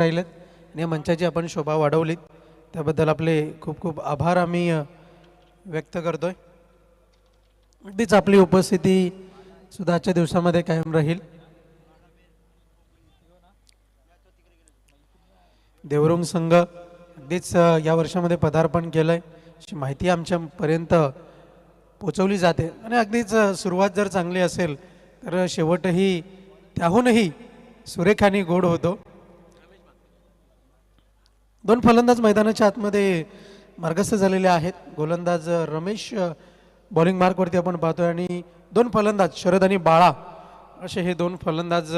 राहिलेत आणि या मंचाची आपण शोभा वाढवलीत त्याबद्दल आपले खूप खूप आभार आम्ही व्यक्त करतोय। अगदीच आपली उपस्थिती सुद्धा आजच्या दिवसामध्ये कायम राहील। देवरुंग संघ अगदीच या वर्षामध्ये पदार्पण केलंय अशी माहिती आमच्यापर्यंत पोहोचवली जाते आणि अगदीच सुरुवात जर चांगली असेल तर शेवटही त्याहूनही सुरेख आणि गोड होतो। दोन फलंदाज मैदानाच्या आतमध्ये मार्गस्थ झालेले आहेत। गोलंदाज रमेश बॉलिंग मार्कवरती आपण पाहतोय आणि दोन फलंदाज शरद आणि बाळा असे हे दोन फलंदाज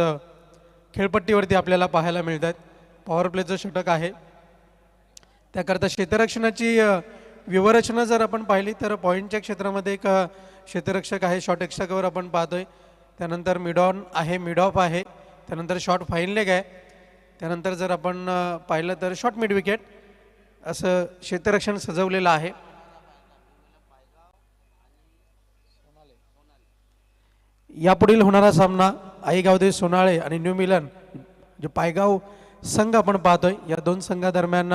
खेळपट्टीवरती आपल्याला पाहायला मिळतात। पॉवर प्लेचं षटक आहे त्याकरता क्षेत्ररक्षणाची व्यूहरचना जर आपण पाहिली तर पॉईंटच्या क्षेत्रामध्ये एक क्षेत्ररक्षक आहे, शॉट एक्स्ट्रावर आपण पाहतोय, त्यानंतर मिड ऑन आहे, मिड ऑफ आहे, त्यानंतर शॉट फाईन लेग आहे, त्यानंतर जर आपण पाहिलं तर शॉट मिड विकेट असं क्षेत्ररक्षण सजवलेलं आहे। यापुढील होणारा सामना आईगावदे सोनाळे आणि न्यू मिलन जो पायगाव संघ आपण पाहतोय या दोन संघादरम्यान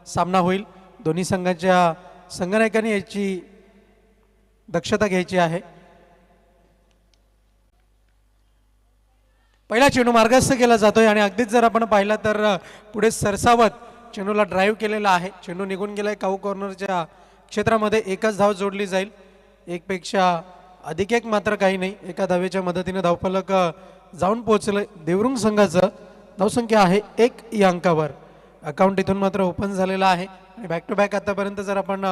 सामना होईल। दोन्ही संघाच्या संघनायकांनी याची दक्षता घ्यायची आहे। पहिला चेंडू मार्गस्थ केला जातोय आणि अगदीच जर आपण पाहिलं तर पुढे सरसावत चेंडूला ड्राईव्ह केलेला आहे। चेंडू निघून गेलाय काऊ कॉर्नरच्या क्षेत्रामध्ये, एकच धाव जोडली जाईल, एक पेक्षा अधिक एक मात्र काही नाही। एका धावेच्या मदतीने धावफलक जाऊन पोहोचले। देवरुंग संघाचं धावसंख्या आहे 1 या अंकावर। अकाउंट इथून मात्र ओपन झालेला आहे आणि बॅक टू बॅक आतापर्यंत जर आपण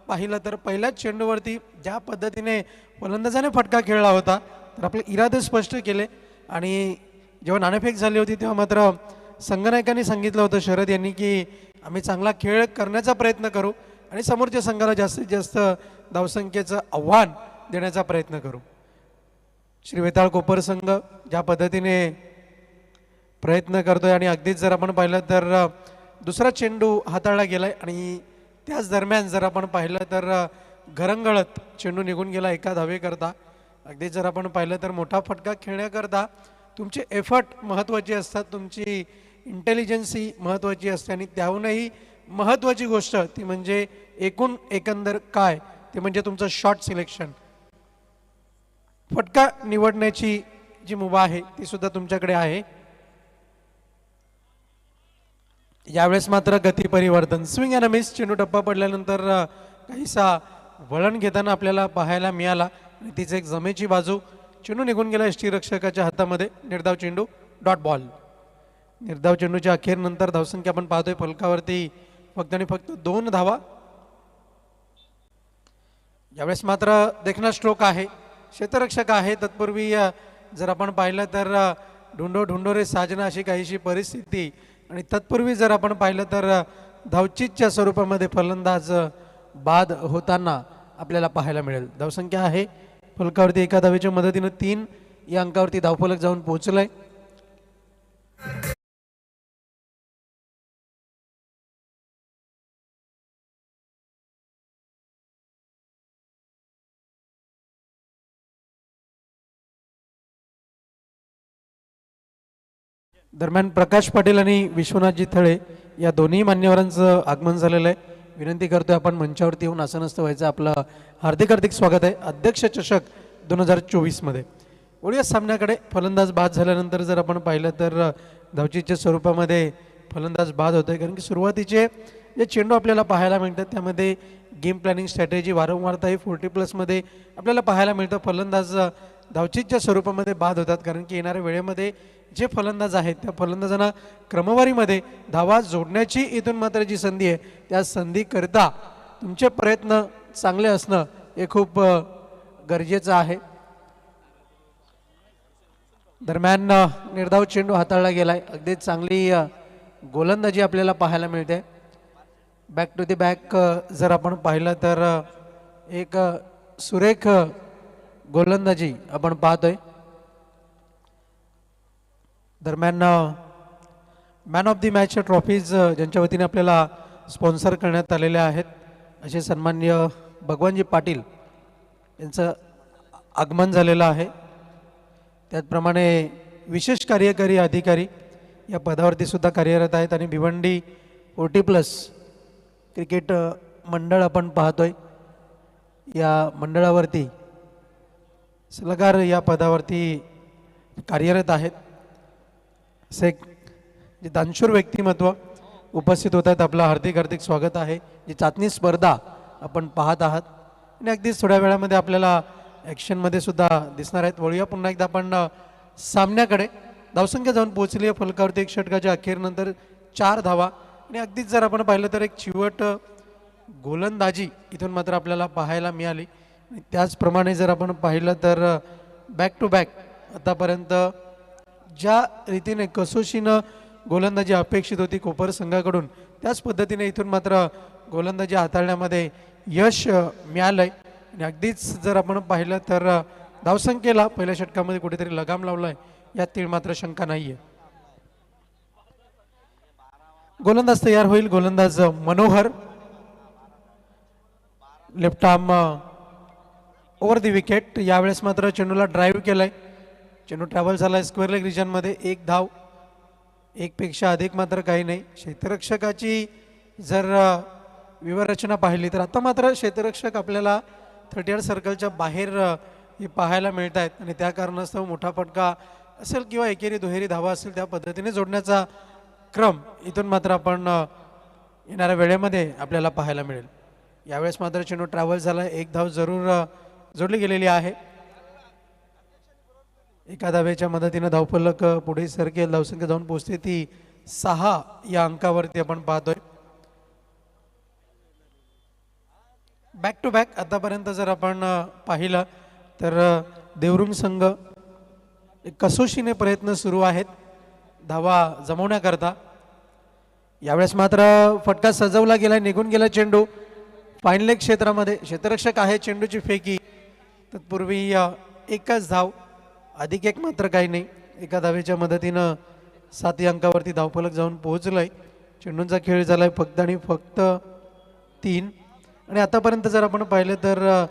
पाहिलं तर पहिल्याच चेंडूवरती ज्या पद्धतीने फलंदाजाने फटका खेळला होता तर आपले इरादे स्पष्ट केले आणि जेव्हा नाणेफेक झाली होती तेव्हा मात्र संघनायकांनी सांगितलं होतं शरद यांनी की आम्ही चांगला खेळ करण्याचा प्रयत्न करू आणि समोरच्या संघाला जास्तीत जास्त धावसंख्येचं आव्हान देण्याचा प्रयत्न करू। श्री वेताळ कोपर संघ ज्या पद्धतीने प्रयत्न करतोय आणि अगदीच जर आपण पाहिलं तर दुसरा चेंडू हाताळला गेलाय आणि त्याच दरम्यान जर आपण पाहिलं तर घरंगळत चेंडू निघून गेला एका धावेकरता। अगदीच जर आपण पाहिलं तर मोठा फटका खेळण्याकरता तुमचे एफर्ट महत्त्वाचे असतात, तुमची इंटेलिजन्सी महत्त्वाची असते आणि त्याहूनही महत्त्वाची गोष्ट ती म्हणजे एकंदर काय ते म्हणजे तुमचं शॉट सिलेक्शन। फटका निवडण्याची जी मुभा आहे ती सुद्धा तुमच्याकडे आहे। यावेळेस मात्र गती परिवर्तन, स्विंग अँड मिस, चेंडू टप्पा पडल्यानंतर काहीसा वळण घेताना आपल्याला पाहायला मिळाला आणि तिचे एक जमेची बाजू, चेंडू निघून गेला यष्टीरक्षकाच्या हातामध्ये। निर्धाव चेंडू, डॉट बॉल। निर्धाव चेंडूच्या अखेरनंतर धावसंख्या आपण पाहतोय फलकावरती फक्त आणि फक्त 2 धावा। यावेळेस मात्र देखणा स्ट्रोक आहे, क्षेत्ररक्षक आहे। तत्पूर्वी जर आपण पाहिलं तर ढुंडो ढुंडो रे साजना अशी काहीशी परिस्थिती आणि तत्पूर्वी जर आपण पाहिलं तर धावचीतच्या स्वरूपामध्ये फलंदाज बाद होताना आपल्याला पाहायला मिळेल। धावसंख्या आहे फलकावरती एका धावेच्या मदतीने 3 या अंकावरती धावफलक जाऊन पोहोचलाय। दरम्यान प्रकाश पाटील आणि विश्वनाथजी थळे या दोन्ही मान्यवरांचं आगमन झालेलं आहे। विनंती करतोय आपण मंचावरती येऊन आसनस्थ व्हायचं। आपलं हार्दिक हार्दिक स्वागत आहे अध्यक्ष चषक 2024 मध्ये। वळूया सामन्याकडे। फलंदाज बाद झाल्यानंतर जर आपण पाहिलं तर धावचीच्या स्वरूपामध्ये फलंदाज बाद होतोय कारण की सुरुवातीचे जे चेंडू आपल्याला पाहायला मिळतात त्यामध्ये गेम प्लॅनिंग स्ट्रॅटेजी वारंवारता ही 40+ मध्ये आपल्याला पाहायला मिळतं। फलंदाज धावचीच्या स्वरूपामध्ये बाद होतात कारण की येणाऱ्या वेळेमध्ये जे फलंदाज आहेत त्या फलंदाजांना क्रमवारीमध्ये धावा जोडण्याची इथून मात्र जी संधी आहे त्या संधीकरता तुमचे प्रयत्न चांगले असणं हे खूप गरजेचं आहे। दरम्यान निर्धाव चेंडू हाताळला गेलाय, अगदीच चांगली गोलंदाजी आपल्याला पाहायला मिळते। बॅक टू दी बॅक जर आपण पाहिलं तर एक सुरेख गोलंदाजी आपण पाहतोय। दरम्यान man of the match trophies ज्यांच्या वतीने आपल्याला स्पॉन्सर करण्यात आलेल्या आहेत असे सन्माननीय भगवानजी पाटील यांचं आगमन झालेलं आहे। त्याचप्रमाणे विशेष कार्यकारी अधिकारी या पदावरती सुद्धा कार्यरत आहेत आणि भिवंडी 40+ क्रिकेट मंडळ आपण पाहतोय. या मंडळावरती सल्लागार या पदावरती कार्यरत आहेत. असे एक जे दानशूर व्यक्तिमत्व उपस्थित होत आहेत, आपलं हार्दिक हार्दिक स्वागत आहे. जी चाचणी स्पर्धा आपण पाहत आहात आणि अगदीच थोड्या वेळामध्ये आपल्याला ॲक्शनमध्ये सुद्धा दिसणार आहेत. वळूया पुन्हा एकदा आपण सामन्याकडे. धावसंख्या जाऊन पोहोचली आहे फलकावरती 1 षटकाच्या अखेरनंतर 4 धावा आणि अगदीच जर आपण पाहिलं तर एक चिवट गोलंदाजी इथून मात्र आपल्याला पाहायला मिळाली. त्याचप्रमाणे जर आपण पाहिलं तर बॅक टू बॅक आतापर्यंत ज्या रीतीने कसोशीनं गोलंदाजी अपेक्षित होती कोपर संघाकडून, त्याच पद्धतीने इथून मात्र गोलंदाजी हाताळण्यामध्ये यश मिळालंय. आणि अगदीच जर आपण पाहिलं तर धावसंख्येला पहिल्या षटकामध्ये कुठेतरी लगाम लावलाय, यात मात्र शंका नाहीये. गोलंदाज तयार होईल. गोलंदाज मनोहर, लेफ्ट आर्म ओव्हर दी विकेट. यावेळेस मात्र चेंडूला ड्राईव्ह केलाय. चेंडू ट्रॅव्हल झालाय स्क्वेअर लेग रिजनमध्ये. 1 धाव, 1 पेक्षा अधिक मात्र काही नाही. क्षेत्ररक्षकाची जर व्यूहरचना पाहिली तर आता मात्र क्षेत्ररक्षक आपल्याला 38 सर्कलच्या बाहेर हे पाहायला मिळत आहेत आणि त्या कारणास्तव मोठा फटका असेल किंवा एकेरी दुहेरी धावा असेल त्या पद्धतीने जोडण्याचा क्रम इथून मात्र आपण येणाऱ्या वेळेमध्ये आपल्याला पाहायला मिळेल. यावेळेस मात्र चेंडू ट्रॅव्हल झाला. 1 धाव जरूर जोडली गेलेली आहे. एका धावेच्या मदतीनं धावफलक पुढे सरकेल. धावसंख्या जाऊन पोहोचते ती 6 या अंकावरती आपण पाहतोय. बॅक टू बॅक आतापर्यंत जर आपण पाहिलं तर देवरुंग संघ कसोशीने प्रयत्न सुरू आहेत धावा जमवण्याकरता. यावेळेस मात्र फटका सजवला गेला, निघून गेला चेंडू फाईन लेग क्षेत्रामध्ये. क्षेत्ररक्षक आहे, चेंडूची फेकी. तत्पूर्वी 1च धाव, अधिक 1 मात्र काही नाही. एका धावेच्या मदतीनं 7 या अंकावरती धावफलक जाऊन पोहोचलंय. चेंडूंचा खेळ झालाय फक्त आणि फक्त 3. आणि आतापर्यंत जर आपण पाहिलं तर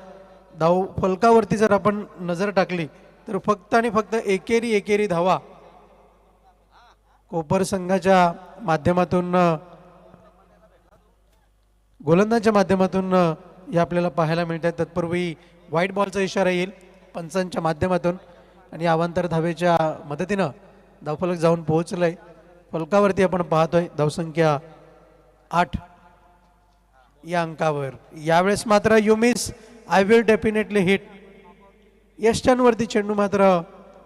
धाव फलकावरती जर आपण नजर टाकली तर फक्त आणि फक्त एकेरी धावा कोपर संघाच्या माध्यमातून, गोलंदाजच्या माध्यमातून हे आपल्याला पाहायला मिळत आहे. तत्पूर्वी व्हाईट बॉलचा इशारा येईल पंचांच्या माध्यमातून आणि अवांतर धावेच्या मदतीनं धावफलक जाऊन पोहोचलंय. फलकावरती आपण पाहतोय धावसंख्या 8 या अंकावर. यावेळेस मात्र you miss, I will definitely hit. यष्टांवरती चेंडू मात्र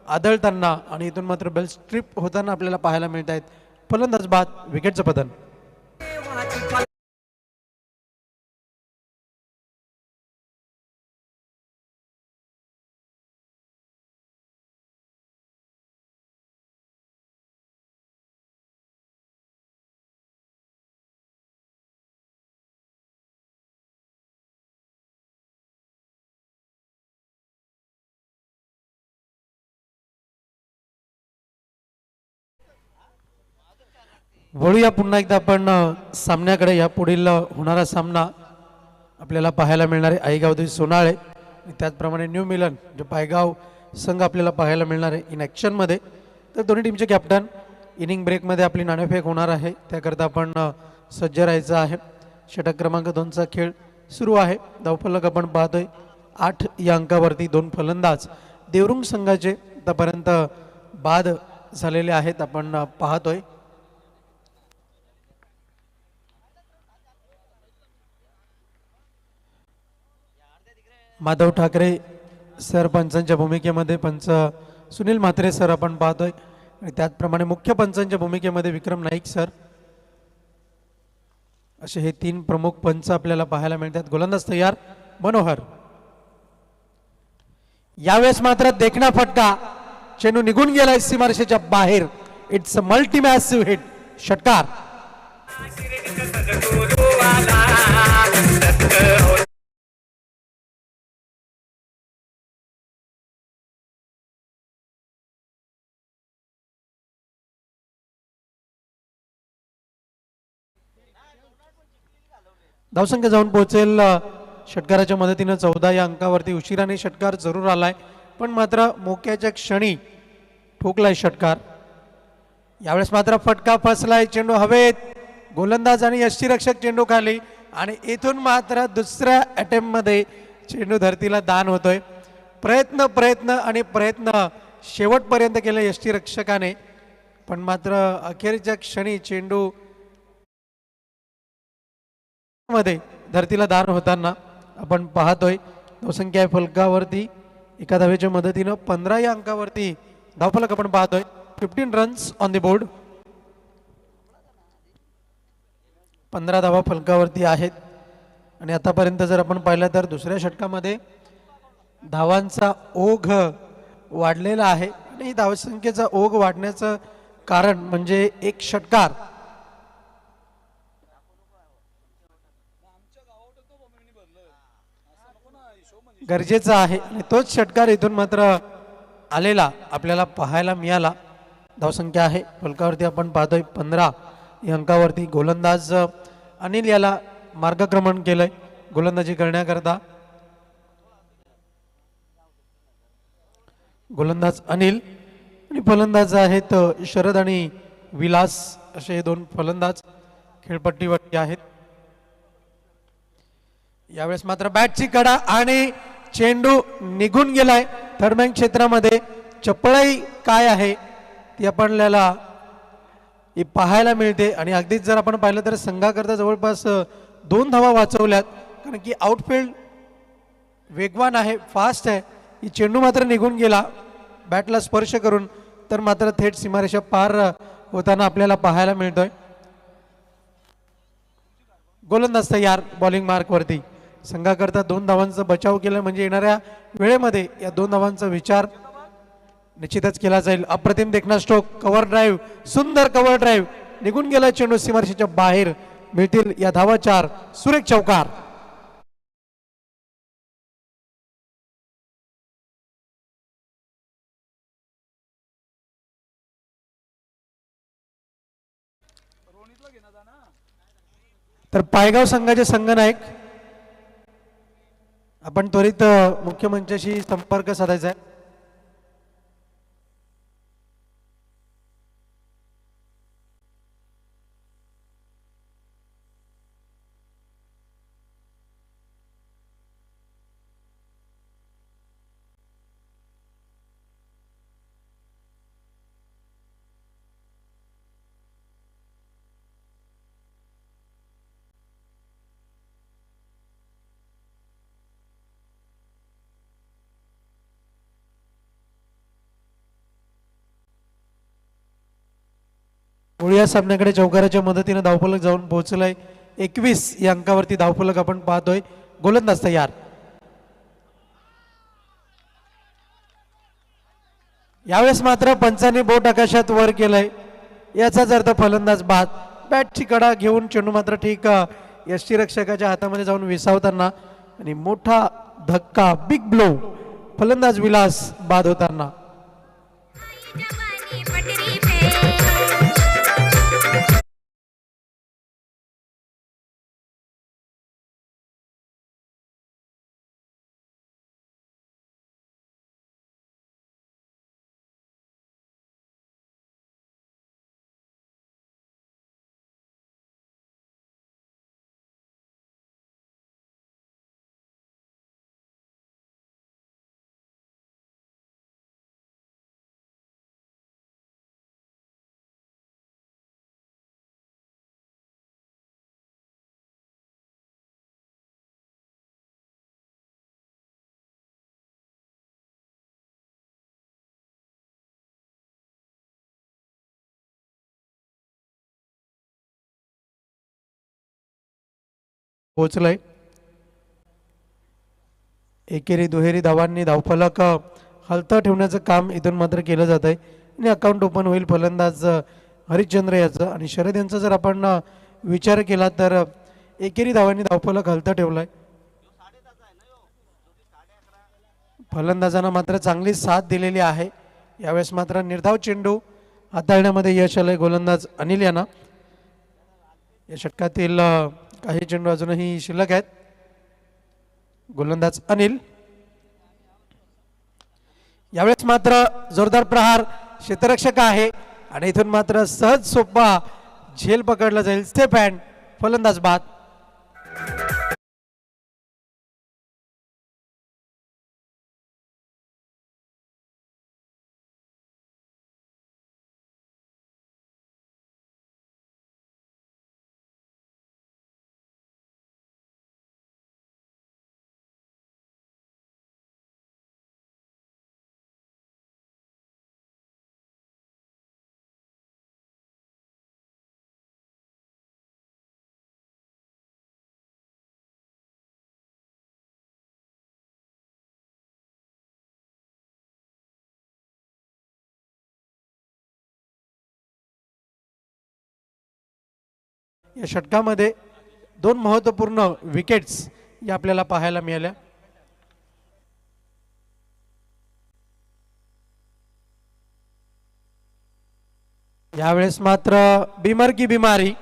आदळताना आणि इथून मात्र बेल स्ट्रिप होताना आपल्याला पाहायला मिळत आहेत. फलंदाज बाद, विकेटचं पतन. वळूया पुन्हा एकदा आपण सामन्याकडे. या पुढील होणारा सामना आपल्याला पाहायला मिळणार आहे आईगाव सोनाळे आणि त्याचप्रमाणे न्यू मिलन जो पायगाव संघ आपल्याला पाहायला मिळणार आहे इन ॲक्शनमध्ये. तर दोन्ही टीमचे कॅप्टन इनिंग ब्रेकमध्ये आपली नाणेफेक होणार आहे, त्याकरता आपण सज्ज राहायचं आहे. षटक क्रमांक 2चा खेळ सुरू आहे. धावफलक आपण पाहतोय 8 या अंकावरती. 2 फलंदाज देवरुंग संघाचे आतापर्यंत बाद झालेले आहेत आपण पाहतोय. माधव ठाकरे सर पंचांच्या भूमिकेमध्ये, पंच सुनील म्हात्रे सर आपण पाहतोय आणि त्याचप्रमाणे मुख्य पंचांच्या भूमिकेमध्ये विक्रम नाईक सर, असे हे 3 प्रमुख पंच आपल्याला पाहायला मिळतात. गोलंदाज तयार मनोहर. यावेळेस मात्र देखणा फटका, चेंडू निघून गेलाय सीमारेषेच्या बाहेर. It's a multi massive hit. षटकार. धावसंख्या जाऊन पोहोचेल षटकाराच्या मदतीनं 14 या अंकावरती. उशिराने षटकार जरूर आलाय पण मात्र मोक्याच्या क्षणी ठोकलाय षटकार. यावेळेस मात्र फटका फसलाय, चेंडू हवेत, गोलंदाज आणि यष्टीरक्षक चेंडू खाली आणि इथून मात्र दुसऱ्या अटेम्प्ट मध्ये चेंडू धरतीला दान होतोय. प्रयत्न प्रयत्न आणि प्रयत्न शेवटपर्यंत केले यष्टीरक्षकाने, पण मात्र अखेरच्या क्षणी चेंडू मध्ये धरतीला दान होताना आपण पाहतोय. धावसंख्या आहे फलकावरती एका धावेच्या मदतीनं 15 या अंकावरती धावफलक आपण पाहतोय. 15 रन्स ऑन द बोर्ड. 15 धावा फलकावरती आहेत आणि आतापर्यंत जर आपण पाहिलं तर दुसऱ्या षटकामध्ये धावांचा ओघ वाढलेला आहे आणि धावसंख्येचा ओघ वाढण्याचं कारण म्हणजे एक षटकार गरजेचा आहे आणि तोच षटकार इथून मात्र आलेला आपल्याला पाहायला मिळाला. धावसंख्या आहे फलकावरती आपण पाहतोय 15 या अंकावरती. गोलंदाज अनिल याला मार्गक्रमण केलंय गोलंदाजी करण्याकरता. गोलंदाज अनिल आणि फलंदाज आहेत शरद आणि विलास असे दोन फलंदाज खेळपट्टीवरती आहेत. यावेळेस मात्र बॅटची कडा आणि चेंडू निघून गेलाय थर्डमॅन क्षेत्रामध्ये. चपळाई काय आहे ती आपल्याला पाहायला मिळते आणि अगदीच जर आपण पाहिलं तर संघाकरता जवळपास 2 धावा वाचवल्यात, कारण की आउटफील्ड वेगवान आहे, फास्ट आहे. ही चेंडू मात्र निघून गेला बॅटला स्पर्श करून, तर मात्र थेट सीमारेषा पार होताना आपल्याला पाहायला मिळतोय. गोलंदाज तयार बॉलिंग मार्कवरती. संघाकरता 2 धावांचा बचाव केला म्हणजे येणाऱ्या वेळेमध्ये या 2 धावांचा विचार निश्चितच केला जाईल. अप्रतिम देखना स्ट्रोक, कव्हर ड्राईव्ह, सुंदर कव्हर ड्राईव्ह, निघून गेला चेंडू सीमारेषेच्या बाहेर. मिळतील या धावा 4. सुरेख चौकार. तर पायगाव संघाचे संघनायक आपण त्वरित मुख्य मंचाशी संपर्क साधायचा आहे. या सामन्याकडे चौकाराच्या मदतीने धावफलक जाऊन पोहोचलाय. 21 या अंकावरती धावफलक आपण पाहतोय. गोलंदाज तयार. यावेळेस मात्र पंचांनी बोट आकाशात वर केलंय, याचाच अर्थ फलंदाज बाद. बॅटची कडा घेऊन चेंडू मात्र ठीक यष्टीरक्षकाच्या हातामध्ये जाऊन विसावताना आणि मोठा धक्का, बिग ब्लो, फलंदाज विलास बाद होताना. पोहोचलाय. एकेरी दुहेरी धावांनी धावफलक हलता ठेवण्याचं काम इथून मात्र केलं जात आहे आणि अकाउंट ओपन होईल फलंदाज हरिश्चंद्र याचं आणि शरद यांचा जर आपण विचार केला तर एकेरी धावांनी धावफलक हलता ठेवलाय. फलंदाजांना मात्र चांगली साथ दिलेली आहे. यावेळेस मात्र निर्धाव चेंडू हाताळण्यामध्ये यश आलंय गोलंदाज अनिल यांना. या षटकातील काही चेंडू अजूनही शिल्लक आहेत. गोलंदाज अनिल. यावेळेस मात्र जोरदार प्रहार, क्षेत्ररक्षक आहे आणि इथून मात्र सहज सोपा झेल पकडला जाईल. स्टेप हँड फलंदाज बाद. या षटकामध्ये 2 महत्त्वपूर्ण विकेट्स या आपल्याला पाहायला मिळाल्या. यावेळेस मात्र बिमर की बिमारी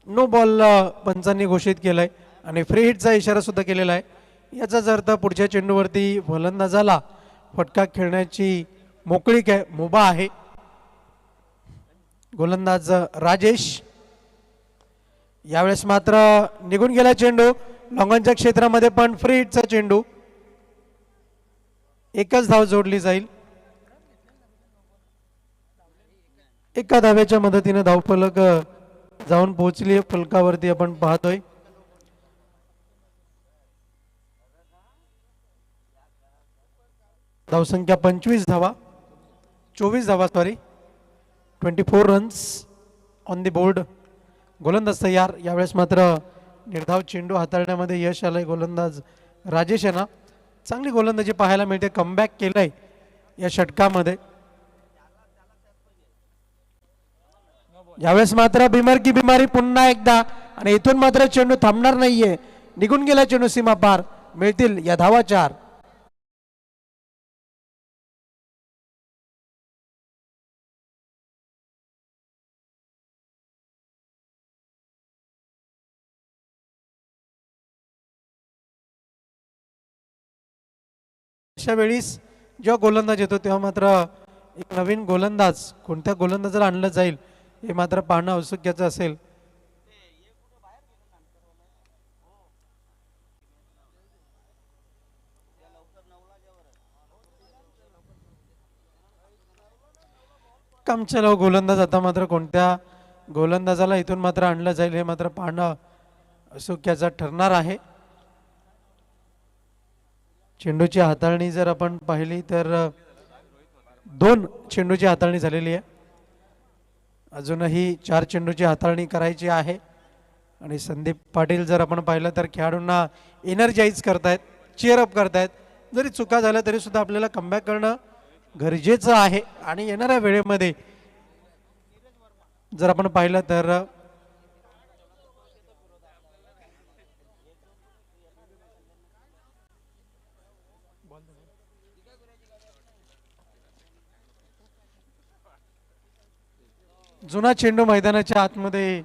नो बॉल पंचांनी घोषित केलाय आणि फ्री हिटचा इशारा सुद्धा केलेला आहे. याचाच अर्थ पुढच्या चेंडूवरती फलंदाजाला फटका खेळण्याची मोकळीक आहे, मुभा आहे. गोलंदाज राजेश. यावेळेस मात्र निघून गेला चेंडू लॉंगॉनच्या क्षेत्रामध्ये, पण फ्री हिटचा चेंडू. एकच धाव जोडली जाईल. एका धाव्याच्या मदतीने धावफलक जाऊन पोहोचली फलकावरती आपण पाहतोय. धावसंख्या 24 धावा 24 धावा sorry 24 runs on the board. गोलंदाज तयार. यावेळेस मात्र निर्धाव चेंडू हाताळण्यामध्ये यश आलंय गोलंदाज राजेश यांना. चांगली गोलंदाजी पाहायला मिळते. कमबॅक केलंय या षटकामध्ये. यावेळेस मात्र बिमर की बिमारी पुन्हा एकदा आणि इथून मात्र चेंडू थांबणार नाहीये. निघून गेला चेंडू सीमा पार. मिळतील या धावा 4. अशा वेळीस जेव्हा गोलंदाज येतो तेव्हा मात्र एक नवीन गोलंदाज कोणत्या गोलंदाजाला आणलं जाईल हे मात्र पाहणं औत्सुक्याचं असेल. कामचलाव गोलंदाज आता मात्र कोणत्या गोलंदाजाला इथून मात्र आणलं जाईल हे मात्र पाहणं औत्सुक्याचं ठरणार आहे. चेंडूची हाताळणी जर आपण पाहिली तर 2 चेंडूची हाताळणी झालेली आहे. अजूनही 4 चेंडूची हाताळणी करायची आहे. आणि संदीप पाटील जर आपण पाहिलं तर खेळाडूंना एनर्जाइज करतायत, चीअरअप करतायत. जरी चुका झाल्या तरी सुद्धा आपल्याला कमबॅक करणं गरजेचं आहे. आणि येणाऱ्या वेळेमध्ये जर आपण पाहिलं तर जुना चेंडू मैदानाच्या आतमध्ये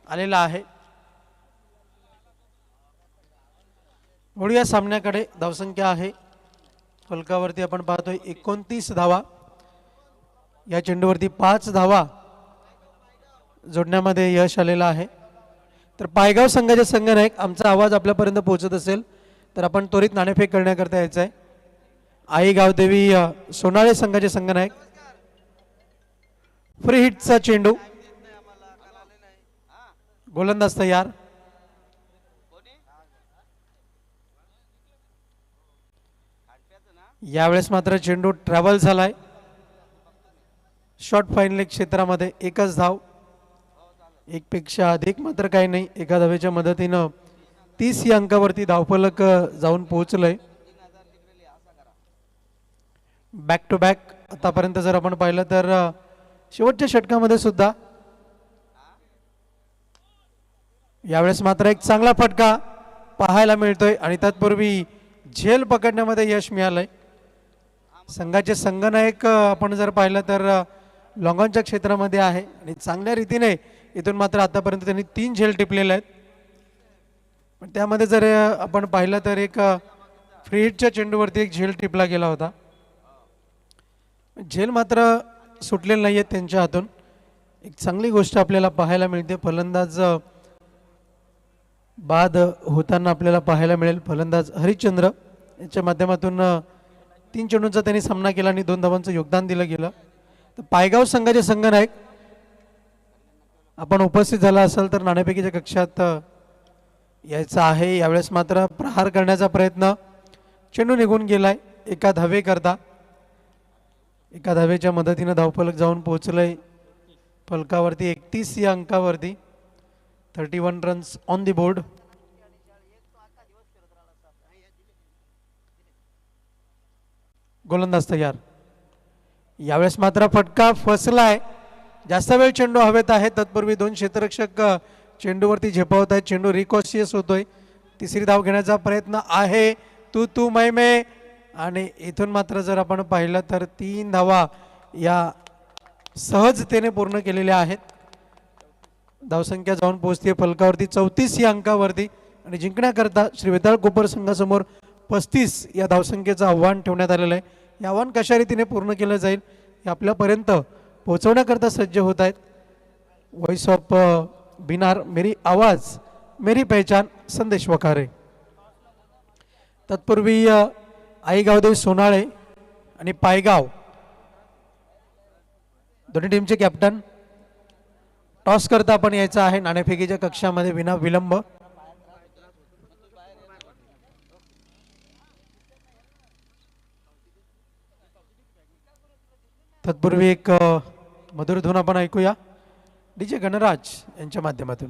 आलेला आहे. वळूया सामन्याकडे. धावसंख्या आहे फलकावरती आपण पाहतोय 29 धावा. या चेंडूवरती 5 धावा जोडण्यामध्ये यश आलेलं आहे. तर पायगाव संघाचे संघनायक आमचा आवाज आपल्यापर्यंत पोहोचत असेल तर आपण त्वरित नाणेफेक करण्याकरता यायचं आहे. आई गावदेवी सोनाळे संघाचे संघनायक. फ्री हिटचा चेंडू. गोलंदाज तयार. यावेळेस मात्र चेंडू ट्रॅव्हल झालाय शॉर्ट फाईन क्षेत्रामध्ये. एकच धाव. एक पेक्षा अधिक मात्र काही नाही. एका धावेच्या मदतीनं 30 या अंकावरती धावफलक जाऊन पोहोचलंय. बॅक टू बॅक आतापर्यंत जर आपण पाहिलं तर शेवटच्या षटकामध्ये सुद्धा यावेळेस मात्र एक चांगला फटका पाहायला मिळतोय आणि तत्पूर्वी झेल पकडण्यामध्ये यश मिळालंय. संघाचे संघनायक आपण जर पाहिलं तर लॉंगॉनच्या क्षेत्रामध्ये आहे आणि चांगल्या रीतीने इथून मात्र आतापर्यंत त्यांनी 3 झेल टिपलेले आहेत. पण त्यामध्ये जर आपण पाहिलं तर एक फ्री हिटच्या चेंडूवरती एक झेल टिपला गेला होता. झेल मात्र सुटलेले नाही आहेत त्यांच्या हातून. एक चांगली गोष्ट आपल्याला पाहायला मिळते. फलंदाज बाद होताना आपल्याला पाहायला मिळेल. फलंदाज हरिश्चंद्र यांच्या माध्यमातून 3 चेंडूंचा त्यांनी सामना केला आणि 2 धावांचं योगदान दिलं गेलं. तर पायगाव संघाचे संघनायक आपण उपस्थित झाला असाल तर नाणेफेकीच्या कक्षात यायचं आहे. यावेळेस मात्र प्रहार करण्याचा प्रयत्न, चेंडू निघून गेलाय एका धावेकरता. एका धावेच्या मदतीनं धावफलक जाऊन पोहोचलंय फलकावरती 31 या अंकावरती. 31 रन्स ऑन दी बोर्ड. गोलंदाज तयार. यावेळेस मात्र फटका फसलाय. जास्त वेळ चेंडू हवेत आहे. तत्पूर्वी 2 क्षेत्ररक्षक चेंडूवरती झेपावत आहेत. चेंडू रिकॉशियस होतोय. तिसरी धाव घेण्याचा प्रयत्न आहे. तू मै आणि इथून मात्र जर आपण पाहिलं तर 3 धावा या सहजतेने पूर्ण केलेल्या आहेत. धावसंख्या जाऊन पोहोचते फलकावरती 34 या अंकावरती आणि जिंकण्याकरता श्री वेताळ कोपर संघासमोर 35 या धावसंख्येचं आव्हान ठेवण्यात आलेलं आहे. हे आव्हान कशा रीतीने पूर्ण केलं जाईल हे आपल्यापर्यंत पोहोचवण्याकरता सज्ज होत आहेत. व्हॉइस ऑफ बिनार, मेरी आवाज मेरी पहचान, संदेश वखारे. तत्पूर्वी आई गावदेव सोनाळे आणि पायगाव दोन्ही टीमचे कॅप्टन टॉस करता आपण यायचं आहे नाणेफेकीच्या कक्षामध्ये विना विलंब. तत्पूर्वी एक मधुर धून आपण ऐकूया डीजे गणराज यांच्या माध्यमातून.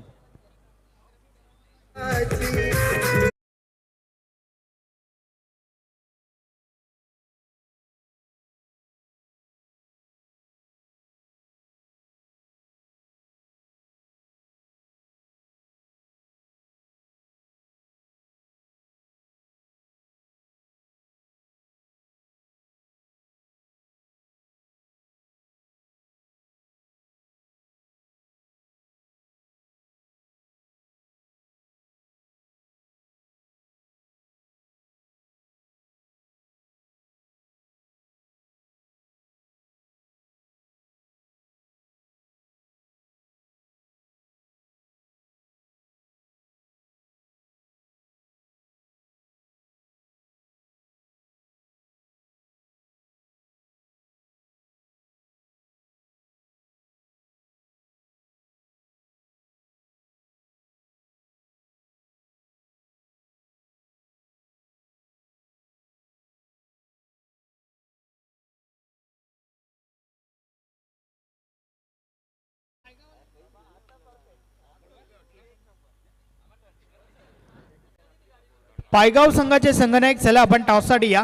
पायगाव संघाचे संघनायक, चला आपण टॉससाठी या.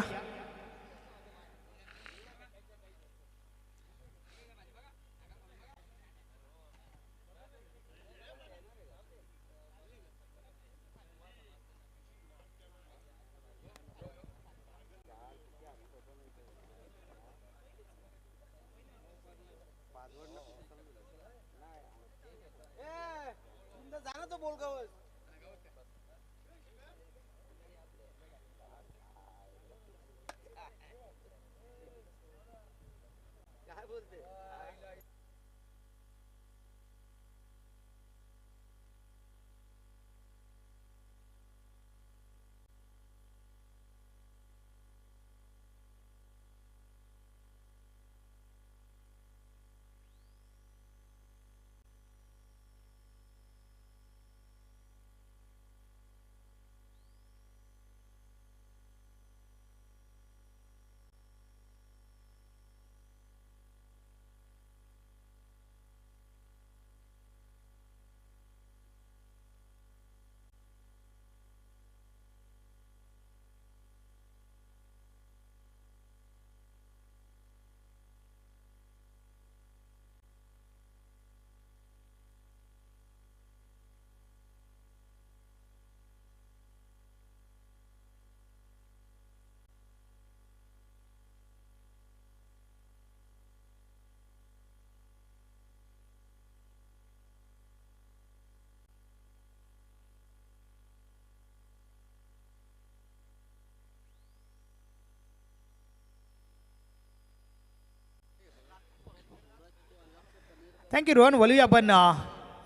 थँक्यू रोहन. वळूया आपण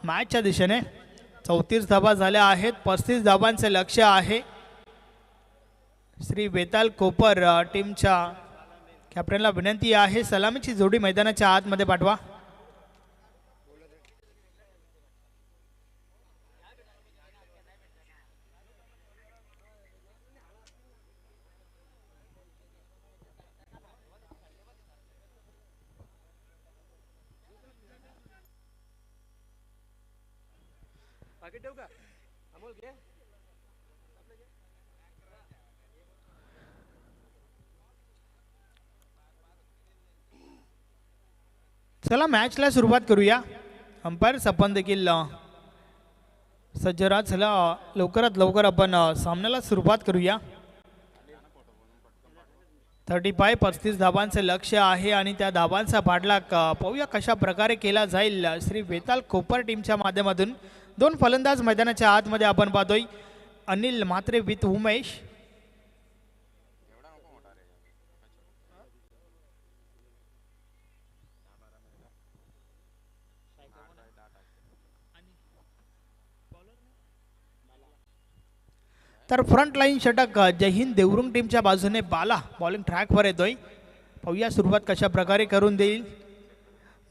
मॅचच्या दिशेने. 34 धाबा झाल्या आहेत. 35 धाबांचे लक्ष्य आहे. श्री बेताल कोपर टीमच्या कॅप्टनला विनंती आहे सलामीची जोडी मैदानाच्या आतमध्ये पाठवा. चला मॅचला सुरुवात करूया. अंपायर्स आपण देखील सज्ज राहा. चला लवकरात लवकर आपण सामन्याला सुरुवात करूया. 35 धाबांचे लक्ष्य आहे आणि त्या धाबांचा पाठलाग पाहूया कशा प्रकारे केला जाईल श्री बेताल कोपर टीमच्या माध्यमातून. 2 फलंदाज मैदानाच्या आतमध्ये आपण पाहतोय. अनिल म्हात्रे विथ उमेश. तर फ्रंट लाईन षटक जय हिंद देवरुंग टीमच्या बाजूने बाला बॉलिंग ट्रॅकवर येतोय. पाहूया सुरुवात कशा प्रकारे करून देईल.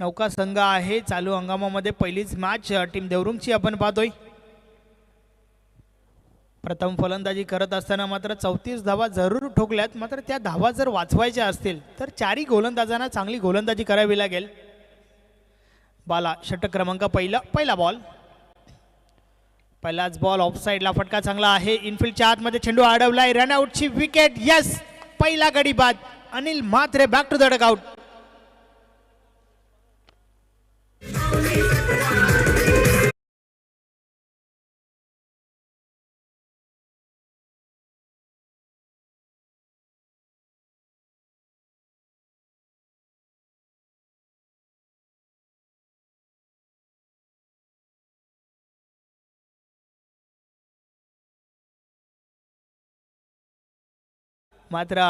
नौका संघ आहे. चालू हंगामामध्ये पहिलीच मॅच टीम देवरुंगची आपण पाहतोय. प्रथम फलंदाजी करत असताना मात्र 34 धावा जरूर ठोकल्यात. मात्र त्या धावा जर वाचवायच्या असतील तर 4ही गोलंदाजांना चांगली गोलंदाजी करावी लागेल. बाला षटक क्रमांक पहिला बॉल. पहिलाच बॉल ऑफ साइडला. फटका चांगला आहे. इनफिल्डच्या आतमध्ये चेंडू अडवलाय. रनआउटची विकेट. यस, पहिला गडी बाद. Anil Mhatre back to the dugout. मात्र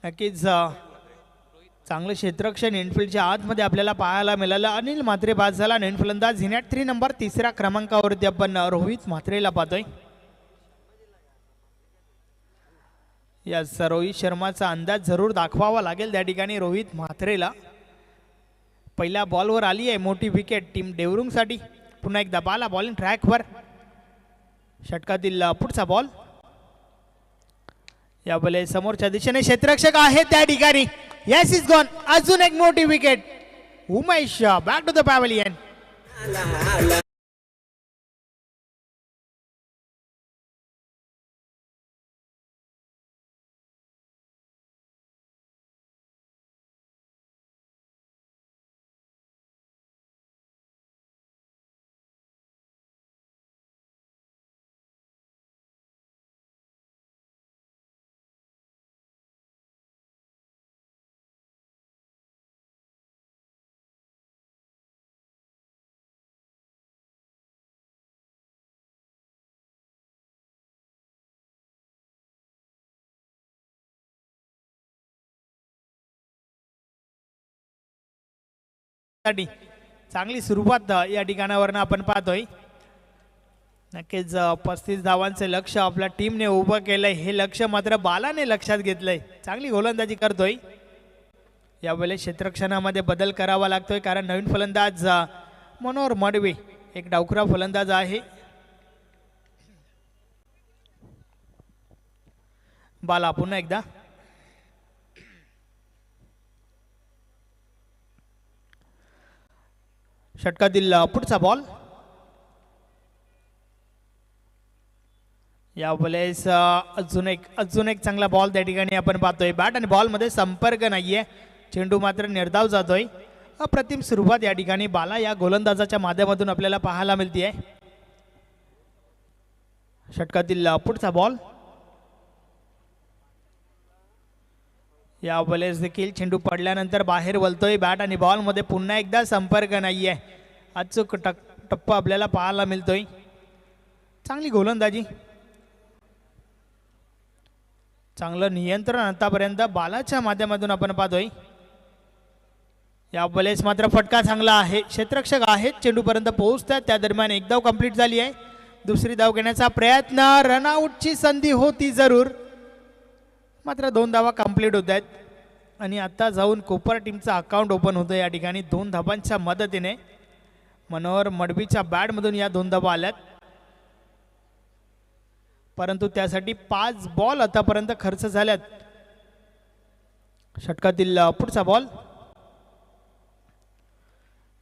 नक्कीच चांगलं क्षेत्ररक्षण इनफिल्डच्या आतमध्ये आपल्याला पाहायला मिळालं. अनिल म्हात्रे बाद झाला. नवीन फलंदाज हिनॅट 3 नंबर 3ऱ्या क्रमांकावरती आपण रोहित म्हात्रेला पाहतोय. यस, रोहित शर्माचा अंदाज जरूर दाखवावा लागेल त्या ठिकाणी रोहित म्हात्रेला. पहिल्या बॉलवर आली आहे मोठी विकेट टीम देवरुंगसाठी. पुन्हा एकदा बाला बॉलिंग ट्रॅकवर. षटकातील पुढचा बॉल. या बले समोरच्या दिशेने क्षेत्ररक्षक आहे त्या ठिकाणी. Yes, is gone. अजून एक मोठी wicket. Umesh back to the pavilion. चांगली सुरुवात या ठिकाणावरनं आपण पाहतोय. नक्कीच 35 धावांचे लक्ष्य आपल्या टीमने उभं केलंय. हे लक्ष्य मात्र बालाने लक्षात घेतलंय. चांगली गोलंदाजी करतोय. यावेळेस क्षेत्ररक्षणामध्ये बदल करावा लागतोय कारण नवीन फलंदाज मनोहर मडवी एक डावखुरा फलंदाज आहे. बाला पुन्हा एकदा. षटकातील पुढचा बॉल. यावेळेस अजून एक चांगला बॉल त्या ठिकाणी आपण पाहतोय. बॅट आणि बॉल मध्ये संपर्क नाहीये. चेंडू मात्र निर्धाव जातोय. अप्रतिम सुरुवात या ठिकाणी बाला या गोलंदाजाच्या माध्यमातून आपल्याला पाहायला मिळते. षटकातील पुढचा बॉल. यावेळेस देखील चेंडू पडल्यानंतर बाहेर वळतोय. बॅट आणि बॉल मध्ये पुन्हा एकदा संपर्क नाहीये. अचूक टप्पा आपल्याला पाहायला मिळतोय. चांगली गोलंदाजी, चांगलं नियंत्रण आतापर्यंत बालाच्या माध्यमातून आपण पाहतोय. या बलेस मात्र फटका चांगला आहे, क्षेत्ररक्षक आहेत, चेंडूपर्यंत पोहोचतात. त्या दरम्यान एक धाव कंप्लीट झाली आहे. दुसरी धाव घेण्याचा प्रयत्न, रनआउटची संधी होती जरूर, मात्र 2 धावा कंप्लीट होत आहेत. आणि आता जाऊन कोपर टीमचा अकाउंट ओपन होतं या ठिकाणी 2 धावांच्या मदतीने. मनोहर मडवीच्या बॅटमधून या 2 धावा आल्यात, परंतु त्यासाठी 5 बॉल आतापर्यंत खर्च झाल्यात. षटकातील पुढचा बॉल,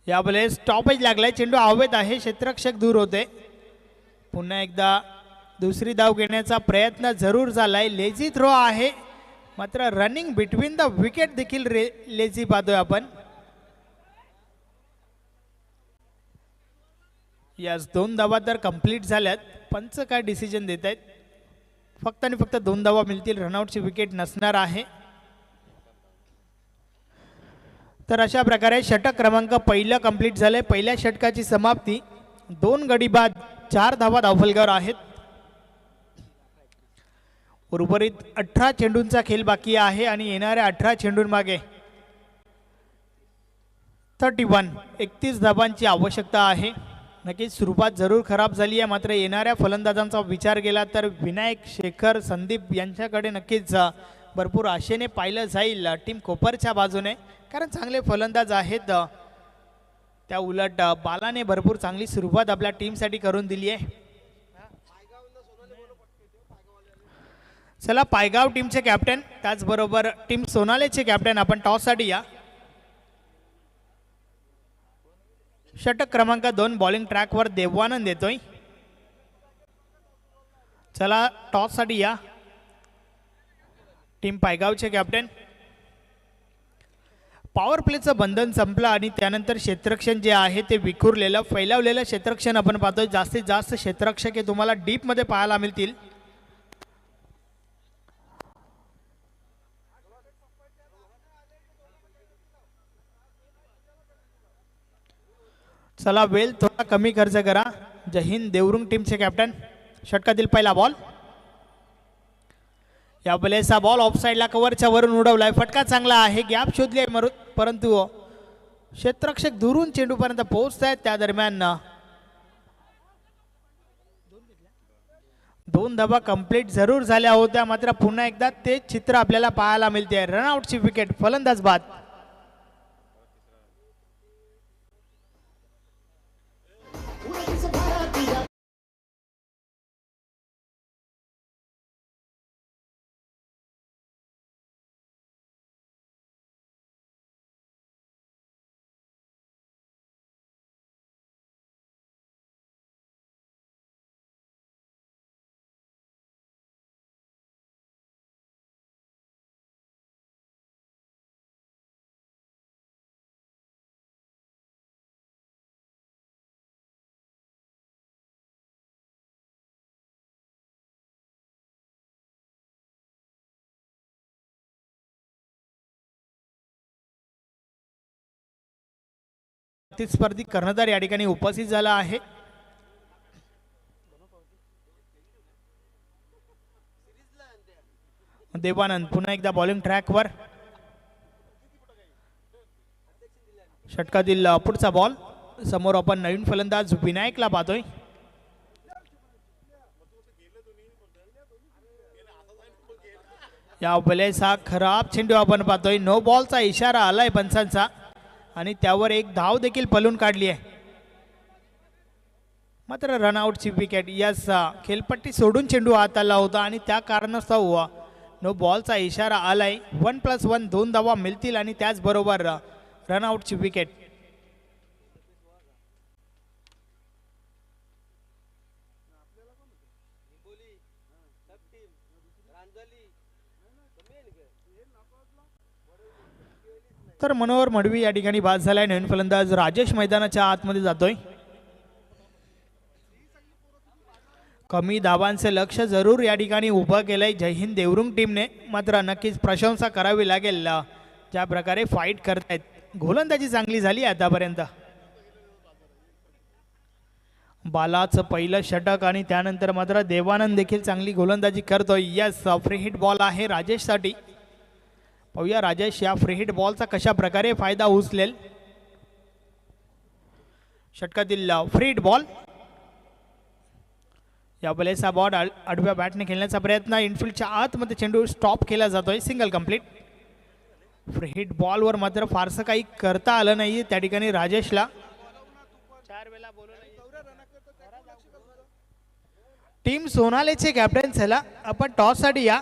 या बले स्टॉपेज लागलाय, चेंडू हवेत आहे, क्षेत्ररक्षक दूर होते. पुन्हा एकदा दुसरी धाव घेण्याचा प्रयत्न जरूर झालाय, लेझी थ्रो आहे, मात्र रनिंग बिटवीन द विकेट देखील लेझी पाहतोय आपण. यास 2 धावा तर कंप्लीट झाल्यात. पंच काय डिसिजन देत आहेत, फक्त आणि फक्त 2 धावा मिळतील, रनआउटची विकेट नसणार आहे. तर अशा प्रकारे षटक क्रमांक पहिलं कंप्लीट झालंय. पहिल्या षटकाची समाप्ती, 2 गडी बाद, 4 धावा धावफलकावर आहेत. उर्वरित 18 चेंडूंचा खेळ बाकी आहे आणि येणाऱ्या 18 चेंडूंमागे 31 धावांची आवश्यकता आहे. नक्कीच सुरुवात जरूर खराब झाली आहे, मात्र येणाऱ्या फलंदाजांचा विचार केला तर विनायक, शेखर, संदीप यांच्याकडे नक्कीच भरपूर आशेने पाहिलं जाईल टीम कोपरच्या बाजूने, कारण चांगले फलंदाज आहेत. त्या उलट बालाने भरपूर चांगली सुरुवात आपल्या टीमसाठी करून दिली आहे. चला, पायगाव टीमचे कॅप्टन, त्याचबरोबर टीम सोनालेचे कॅप्टन आपण टॉससाठी या. षटक क्रमांक 2 बॉलिंग ट्रॅकवर देवानंद येतोय. चला, टॉससाठी या टीम पायगावचे कॅप्टन. पॉवर प्लेचं बंधन संपलं आणि त्यानंतर क्षेत्ररक्षण जे आहे ते विखुरलेलं, फैलावलेलं क्षेत्ररक्षण आपण पाहतोय. जास्तीत जास्त क्षेत्ररक्षक हे तुम्हाला डीपमध्ये पाहायला मिळतील. चला, वेल थोडा कमी खर्च करा. जय हिंद देवरुंग टीमचे कॅप्टन. षटकातील पहिला बॉल, या बलेचा बॉल ऑफ साईडला कव्हरच्या वरून उडवलाय, फटका चांगला आहे, गॅप शोधली आहे, परंतु क्षेत्ररक्षक दुरून चेंडूपर्यंत पोहोचत आहेत. त्या दरम्यान 2 धावा कंप्लीट जरूर झाल्या होत्या, मात्र पुन्हा एकदा तेच चित्र आपल्याला पाहायला मिळते. रनआउटची विकेट, फलंदाज बाद. स्पर्धी कर्णधार या ठिकाणी उपस्थित झाला आहे. देवानंद पुन्हा एकदा बॉलिंग ट्रॅकवर. षटकातील पुढचा बॉल, समोर आपण नवीन फलंदाज विनायकला पाहतोय. या बलेचा खराब चेंडू आपण पाहतोय. नो बॉलचा इशारा आलाय पंचांचा आणि त्यावर एक धाव देखील पलून काढली आहे, मात्र रनआउटची विकेट. यस, खेळपट्टी सोडून चेंडू हात आला होता आणि त्या कारणास्तव नो बॉलचा इशारा आलाय. 1+1 2 धावा मिळतील आणि त्याचबरोबर रनआउटची विकेट. तर मनोहर मडवी या ठिकाणी बाद झालाय. नवीन फलंदाज राजेश मैदानाच्या आतमध्ये जातोय. कमी धावांचे लक्ष जरूर या ठिकाणी उभं केलंय जय हिंद देवरुंग टीमने, मात्र नक्कीच प्रशंसा करावी लागेल ज्या प्रकारे फाईट करतायत. गोलंदाजी चांगली झाली आतापर्यंत. बालाचं पहिलं षटक आणि त्यानंतर मात्र देवानंद देखील चांगली गोलंदाजी करतोय. यस, फ्री हिट बॉल आहे राजेशसाठी. पाहूया राजेश या फ्री हिट बॉलचा कशा प्रकारे फायदा उचलेल. षटकातील फ्री हिट बॉल. या बॉलेचा बॉल आडव्या बॅटने खेळण्याचा प्रयत्न. इनफिल्डच्या आतमध्ये चेंडू स्टॉप केला जातोय. Single complete. फ्री हिट बॉलवर मात्र फारसं काही करता आलं नाही त्या ठिकाणी राजेशला. टीम सोनालीचे कॅप्टन चला आपण टॉस साठी या.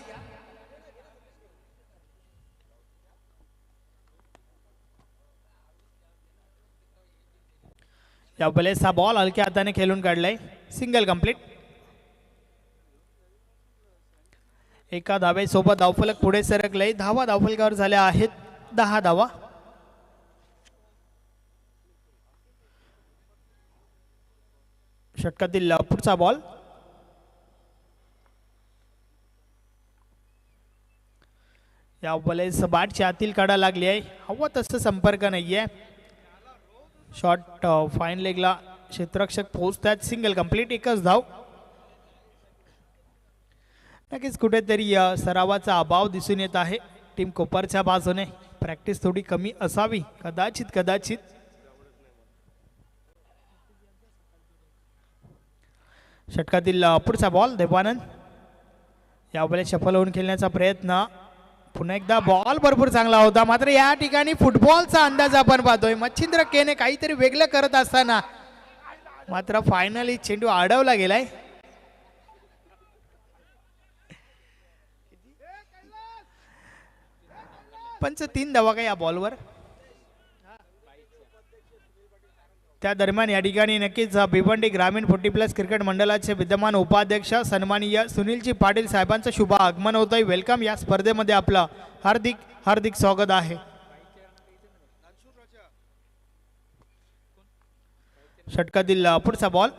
या बॉलेचा बॉल हलक्या हाताने खेळून काढलाय. Single complete. एका धावेसोबत धावफलक पुढे सरकलंय. धावफलकावर झाल्या आहेत 10 धावा. षटकातील पुढचा बॉल. या बॉलेस बॅटच्या आतील काढा लागली आहे. हवा तसं संपर्क नाहीये. शॉट फाईन लेगला क्षेत्ररक्षक पोहोचतात. Single complete. एकच धाव. नक्कीच कुठेतरी सरावाचा अभाव दिसून येत आहे टीम कोपरच्या बाजूने. प्रॅक्टिस थोडी कमी असावी कदाचित. षटकातील पुढचा बॉल. देवानंद या बॉल सफल होऊन खेळण्याचा प्रयत्न. पुन्हा एकदा बॉल भरपूर चांगला होता मात्र या ठिकाणी फुटबॉलचा अंदाज आपण पाहतोय. मच्छिंद्र केने काहीतरी वेगळं करत असताना मात्र फायनली चेंडू अडवला गेलाय. पंच 3 धावा का या बॉलवर. त्या दरम्यान या ठिकाणी नक्कीच भिवंडी ग्रामीण 40+ क्रिकेट मंडळाचे विद्यमान उपाध्यक्ष सन्माननीय सुनीलजी पाटील साहेबांचं शुभ आगमन होत आहे. वेलकम. या स्पर्धेमध्ये आपलं हार्दिक स्वागत आहे. षटकातील पुढचा बॉल.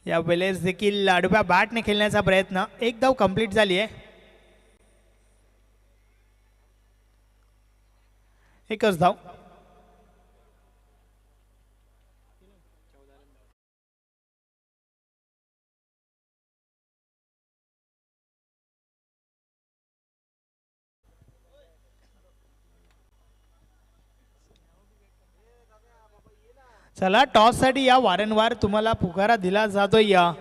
या वेळेस देखील आडव्या बॅटने खेळण्याचा प्रयत्न. एक धाव कंप्लीट झाली आहे. एकच धाव. चला टॉस साठी या. वारंवार तुम्हाला पुकारा दिला जातोय या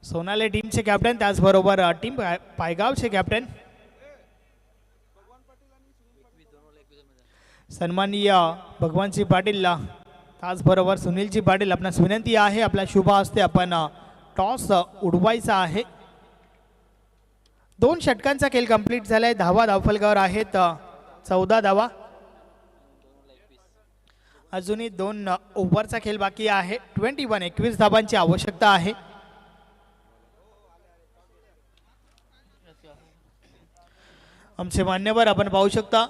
सोनाली टीमचे कॅप्टन त्याचबरोबर टीम पायगावचे कॅप्टन सन्माननीय भगवानजी पाटीलला त्याचबरोबर सुनीलजी पाटील. आपणास विनंती आहे आपल्या शुभ हस्ते आपण टॉस उडवायचा आहे. 2 षटकांचा खेळ कंप्लीट झालाय. धावफलकावर आहेत 14 धावा. अजूनही 2 ओव्हरचा खेळ बाकी आहे. 21 धावांची आवश्यकता आहे. आमचे मान्यवर आपण पाहू शकता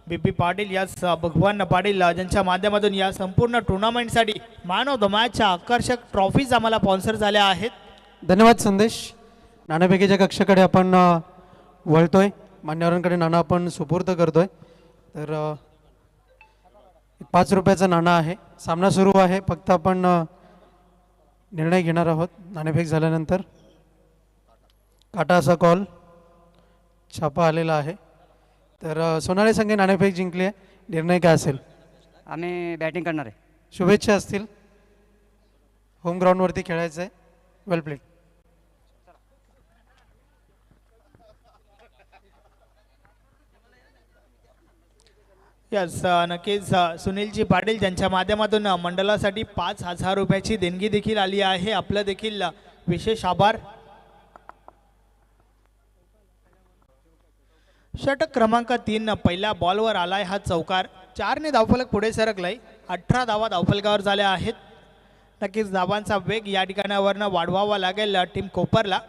BP पाटील याच भगवान पाटील ज्यांच्या माध्यमातून या संपूर्ण टुर्नामेंटसाठी मॅन ऑफ द मॅचच्या आकर्षक ट्रॉफीज आम्हाला स्पॉन्सर झाल्या आहेत. धन्यवाद संदेश. नाणेफेकीच्या कक्षाकडे आपण वळतोय. मान्यवरांकडे नाणं आपण सुपूर्द करतोय. तर 5 रुपयाचं नाणं आहे. सामना सुरू आहे. फक्त आपण निर्णय घेणार आहोत नाणेफेक झाल्यानंतर. काटा असा कॉल छापा आलेला आहे. तर सोनाली संघे नाणेफेक जिंकली आहे. निर्णय काय असेल? आम्ही बॅटिंग करणार आहे. शुभेच्छा असतील. होम ग्राउंडवरती खेळायचं आहे. वेल प्लेड. यस नक्कीच सुनीलजी पाटील ज्यांच्या माध्यमातून मंडळासाठी 5,000 रुपयाची देणगी देखील आली आहे. आपलं देखील विशेष आभार. षटक क्रमांक 3 पहिल्या बॉलवर आलाय हा चौकार. 4 ने धावफलक पुढे सरकलाय. 18 धावा धावफलकावर झाल्या आहेत. नक्कीच धावांचा वेग या ठिकाणावरनं वाढवावा लागेल टीम कोपरला.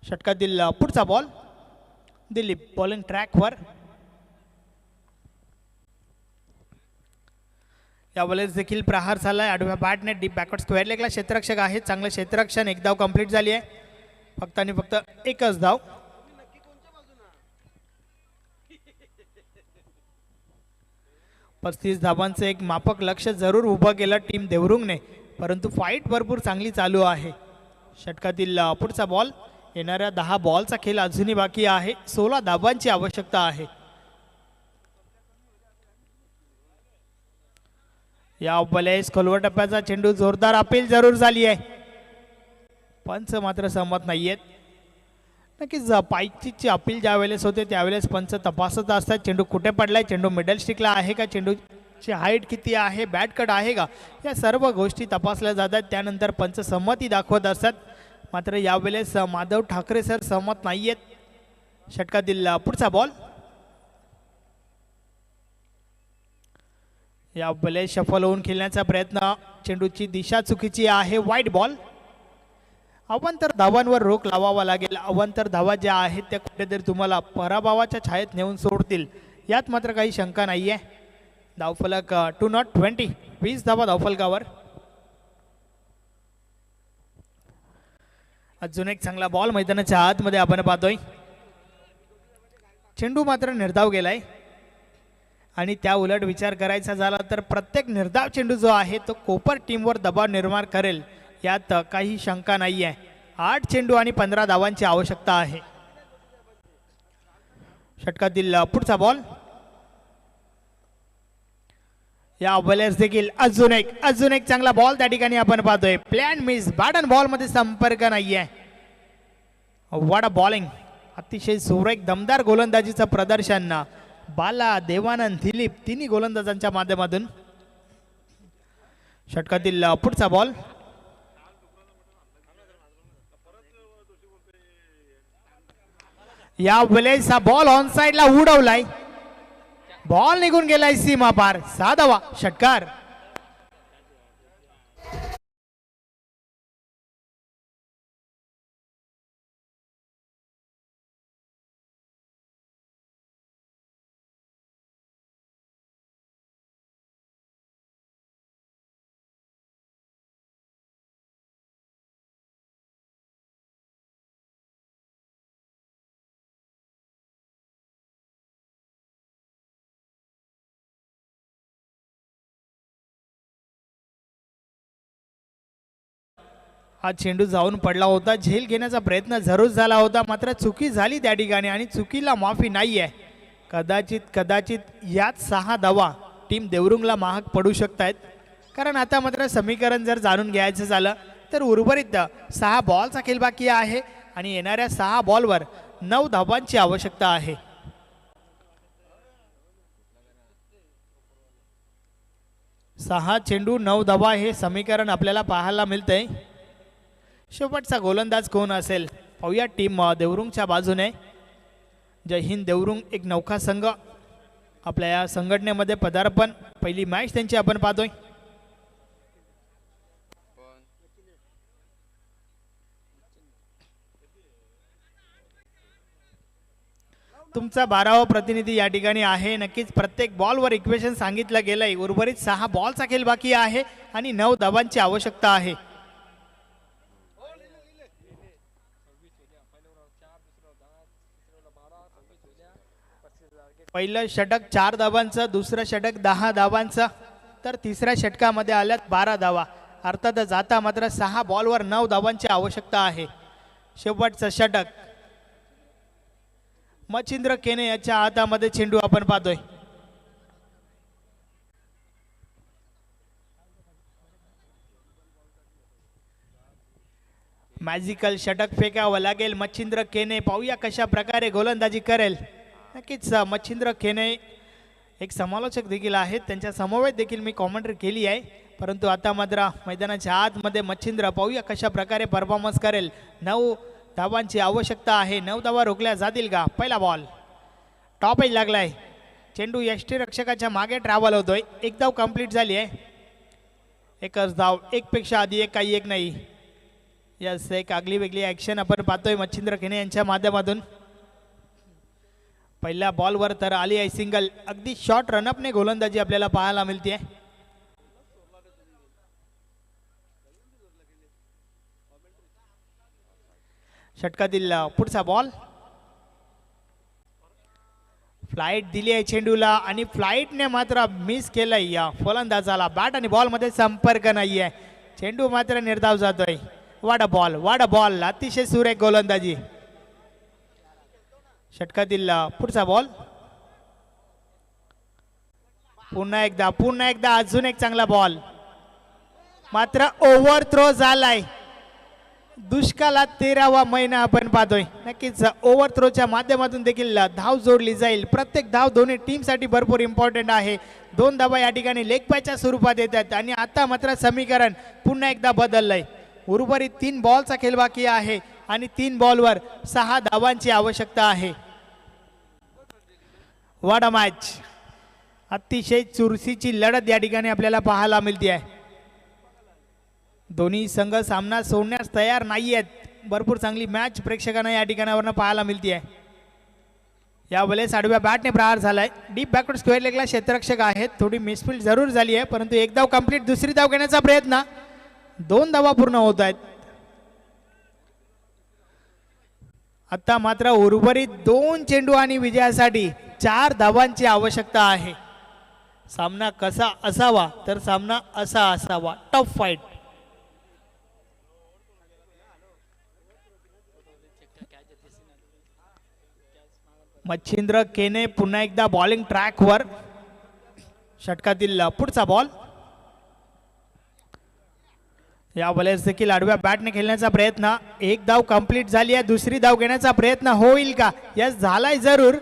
षटकातील पुढचा बॉल. दिलीप बॉलिंग ट्रॅकवर. या बॉलेस देखील प्रहार झालाय. आडव्या बॅटने डीप बॅकवर्ड स्क्वेअर लेगला क्षेत्ररक्षक आहे. चांगलं क्षेत्ररक्षण. 1 धाव कंप्लीट झाली आहे. फक्त आणि फक्त एकच धाव. 35 धावांचं एक मापक लक्ष जरूर उभं केलं टीम देवरुंगने. परंतु फाईट भरपूर चांगली चालू आहे. षटकातील पुढचा बॉल. येणाऱ्या 10 बॉलचा खेळ अजूनही बाकी आहे. 16 धाबांची आवश्यकता आहे. या बलेस खोलवर टप्प्याचा चेंडू जोरदार अपील जरूर झाली आहे. पंच मात्र सहमत नाहीयेत. नक्कीच पायचीची अपील ज्या वेळेस होते त्यावेळेस पंच तपासत असतात चेंडू कुठे पडलाय, चेंडू मिडल स्टिकला आहे का, चेंडूची हाईट किती आहे, बॅट कट आहे का, या सर्व गोष्टी तपासल्या जातात. त्यानंतर पंच सहमती दाखवत असतात. मात्र यावेळेस माधव ठाकरे सर सहमत नाहीयेत. षटकातील पुढचा बॉल. या बले शफल होऊन खेळण्याचा प्रयत्न, चेंडूची दिशा चुकीची आहे. वाईट बॉल. अवांतर धावांवर रोख लावावा लागेल. अवांतर धावा ज्या आहेत त्या कुठेतरी तुम्हाला पराभवाच्या छायेत नेऊन सोडतील, यात मात्र काही शंका नाहीये. धावफलक 2 20 धावा धावफलकावर. अजून एक चांगला बॉल मैदानाच्या आतमध्ये आपण पाहतोय. चेंडू मात्र निर्धाव गेलाय आणि त्या उलट विचार करायचा झाला तर प्रत्येक निर्धाव चेंडू जो आहे तो कोपर टीमवर दबाव निर्माण करेल, यात काही शंका नाही आहे. 8 चेंडू आणि 15 धावांची आवश्यकता आहे. षटकातील पुढचा बॉल. या बॉलर्स देखील अजून एक चांगला बॉल त्या ठिकाणी आपण पाहतोय. Plan miss. Bat and ball मध्ये संपर्क नाहीये. What a bowling. अतिशय सुरेख दमदार गोलंदाजीचं प्रदर्शन बाला, देवानंद, दिलीप तिन्ही गोलंदाजांच्या माध्यमातून. षटकातील पुढचा बॉल. या वेळेस हा बॉल ऑन साइडला उडवलाय. बॉल निघून गेलाय सीमा पार. 6 धावा. षटकार. हा चेंडू जाऊन पडला होता. झेल घेण्याचा प्रयत्न जरूर झाला होता, मात्र चुकी झाली त्या ठिकाणी आणि चुकीला माफी नाही आहे. कदाचित यात 6 धावा टीम देवरुंगला महाग पडू शकतायत. कारण आता मात्र समीकरण जर जाणून घ्यायचं झालं तर उर्वरित 6 बॉलचा खेळ बाकी आहे आणि येणाऱ्या 6 बॉलवर 9 धावांची आवश्यकता आहे. सहा चेंडू 9 धावा हे समीकरण आपल्याला पाहायला मिळतंय. शेवटचा गोलंदाज कोण असेल पाहूया. टीम देवरुंगच्या बाजूने जय हिंद देवरुंग एक नौका संघ आपल्या या संघटनेमध्ये पदार्पण. पहिली मॅच त्यांची आपण पाहतोय. तुमचा 12वा प्रतिनिधी या ठिकाणी आहे. नक्कीच प्रत्येक बॉलवर इक्वेशन सांगितलं गेलंय. उर्वरित 6 बॉलचा खेळ बाकी आहे आणि 9 धावांची आवश्यकता आहे. पहिलं षटक 4 धावांचं, दुसरं षटक 10 धावांचं, तर तिसऱ्या षटकामध्ये आल्यात 12 धावा. अर्थातच आता मात्र 6 बॉलवर 9 धावांची आवश्यकता आहे. शेवटचं षटक. मच्छिंद्र केने याच्या हातामध्ये चेंडू आपण पाहतोय. मॅजिकल षटक फेकावं लागेल मच्छिंद्र केने. पाहूया कशा प्रकारे गोलंदाजी करेल. नक्कीच मच्छिंद्र केने एक समालोचक देखील आहेत, त्यांच्या समवेत देखील मी कॉमेंट्री केली आहे. परंतु आता मात्र मैदानाच्या आतमध्ये मच्छिंद्र पाहूया कशा प्रकारे परफॉर्मन्स करेल. 9 धावांची आवश्यकता आहे. 9 धावा रोखल्या जातील का. पहिला बॉल टॉप एज लागलाय. चेंडू यष्टीरक्षकाच्या मागे ट्रॅव्हल होतोय. 1 धाव कंप्लीट झाली आहे. एकच धाव, एकपेक्षा आधी एक, काही एक नाही. यस, एक आगली वेगळी ॲक्शन आपण पाहतोय मच्छिंद्र केने यांच्या माध्यमातून. पहिल्या बॉलवर तर आली आहे सिंगल. अगदी शॉर्ट रनअपने गोलंदाजी आपल्याला पाहायला मिळते. षटकातील पुढचा बॉल. फ्लाईट दिली आहे चेंडूला आणि फ्लाईटने मात्र मिस केलंय या फलंदाजाला. बॅट आणि बॉल मध्ये संपर्क नाहीये. चेंडू मात्र निर्धाव जातोय. वाडा बॉल अतिशय सुरेख गोलंदाजी. षटकातील पुढचा बॉल. पुन्हा एकदा अजून एक चांगला बॉल. मात्र ओव्हर थ्रो झालाय. दुष्काळात 13वा महिना आपण पाहतोय. नक्कीच ओव्हर थ्रोच्या माध्यमातून देखील धाव जोडली जाईल. प्रत्येक धाव दोन्ही टीम साठी भरपूर इम्पॉर्टंट आहे. 2 धावा या ठिकाणी लेग बायच्या स्वरूपात येतात आणि आता मात्र समीकरण पुन्हा एकदा बदललंय. उर्वरित 3 बॉलचा खेळ बाकी आहे आणि 3 बॉलवर 6 धावांची आवश्यकता आहे. वाडा मॅच. अतिशय चुरशीची लढत या ठिकाणी आपल्याला पाहायला मिळते आहे. दोन्ही संघ सामना सोडण्यास तयार नाहीयेत. भरपूर चांगली मॅच प्रेक्षकांना या ठिकाणावरनं पाहायला मिळते आहे. यावेळेस आडव्या बॅटने प्रहार झालाय. डीप बॅकवर्ड स्क्वेअर लेगला क्षेत्ररक्षक आहेत. थोडी मिसफील्ड जरूर झाली आहे परंतु एक धाव कंप्लीट. दुसरी धाव घेण्याचा प्रयत्न. 2 धावा पूर्ण होत आहेत. आता मात्र उर्वरित 2 चेंडू आणि विजयासाठी 4 धावांची आवश्यकता आहे. सामना कसा असावा तर सामना असा असावा. Tough fight. मच्छिंद्र केने पुन्हा एकदा बॉलिंग ट्रॅकवर. षटकातील पुढचा बॉल. या वेळेस देखील आडव्या बॅटने खेळण्याचा प्रयत्न. एक धाव कंप्लीट झाली आहे. दुसरी धाव घेण्याचा प्रयत्न होईल का? यस झालाय जरूर.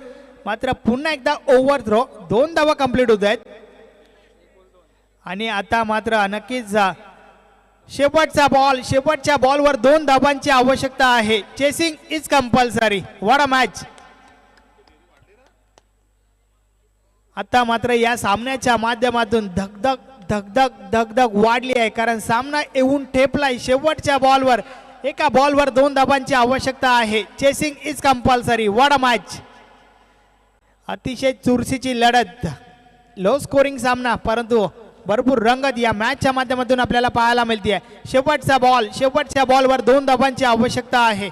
मात्र पुन्हा एकदा ओव्हर थ्रो. 2 धावा कंप्लीट होत आहेत आणि आता मात्र नक्कीच शेवटचा बॉल. शेवटच्या बॉलवर 2 धावांची आवश्यकता आहे. Chasing is compulsory. What a match. आता मात्र या सामन्याच्या माध्यमातून धगधग वाढली आहे कारण सामना येऊन ठेपलाय. शेवटच्या बॉलवर एका बॉलवर 2 धावांची आवश्यकता आहे. Chasing is compulsory. What a match. अतिशय चुरशीची लढत. लो स्कोरिंग सामना परंतु भरपूर रंगत या मॅचच्या माध्यमातून आपल्याला पाहायला मिळते. शेवटचा बॉल. शेवटच्या बॉलवर 2 धावांची आवश्यकता आहे.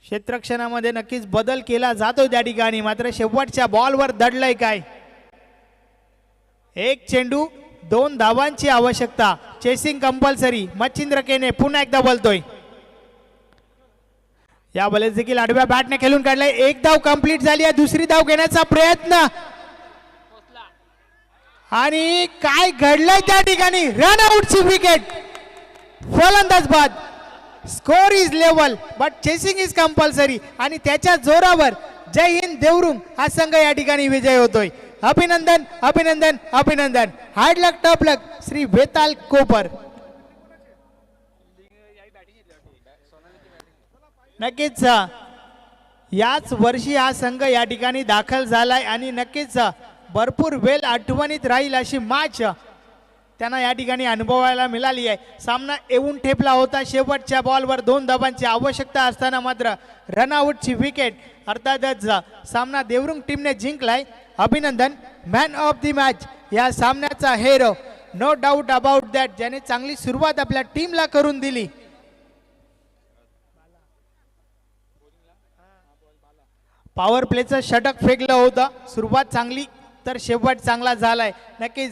क्षेत्ररक्षणामध्ये नक्कीच बदल केला जातो त्या ठिकाणी. मात्र शेवटच्या बॉलवर दडलंय काय. 1 चेंडू 2 धावांची आवश्यकता. Chasing compulsory. मच्छिंद्र केने पुन्हा एकदा बोलतोय. या वेळेस देखील आडव्या बॅटने खेळून काढलाय. 1 धाव कंप्लीट झाली आहे. दुसरी धाव घेण्याचा प्रयत्न आणि काय घडलंय त्या ठिकाणी. रन आउटची विकेट. फलंदाज बाद. Score is level but chasing is compulsory आणि त्याच्या जोरावर जय हिंद देवरुंग हा संघ या ठिकाणी विजय होतोय. अभिनंदन अभिनंदन अभिनंदन. हार्ड लक टॉप लक श्री वेताल कोपर. नक्कीच याच वर्षी हा संघ या ठिकाणी दाखल झालाय आणि नक्कीच भरपूर वेळ आठवणीत राहील अशी मॅच त्यांना या ठिकाणी अनुभवायला मिळाली आहे. सामना येऊन ठेपला होता. शेवटच्या बॉलवर 2 धावांची आवश्यकता असताना मात्र रनआउटची विकेट. अर्थातच सामना देवरुंग टीमने जिंकलाय. अभिनंदन. मॅन ऑफ द मॅच या सामन्याचा hero. No doubt about that. ज्याने चांगली सुरुवात आपल्या टीमला करून दिली. पॉवर प्लेचं षटक फेकलं होतं. सुरुवात चांगली तर शेवट चांगला झालाय. नक्कीच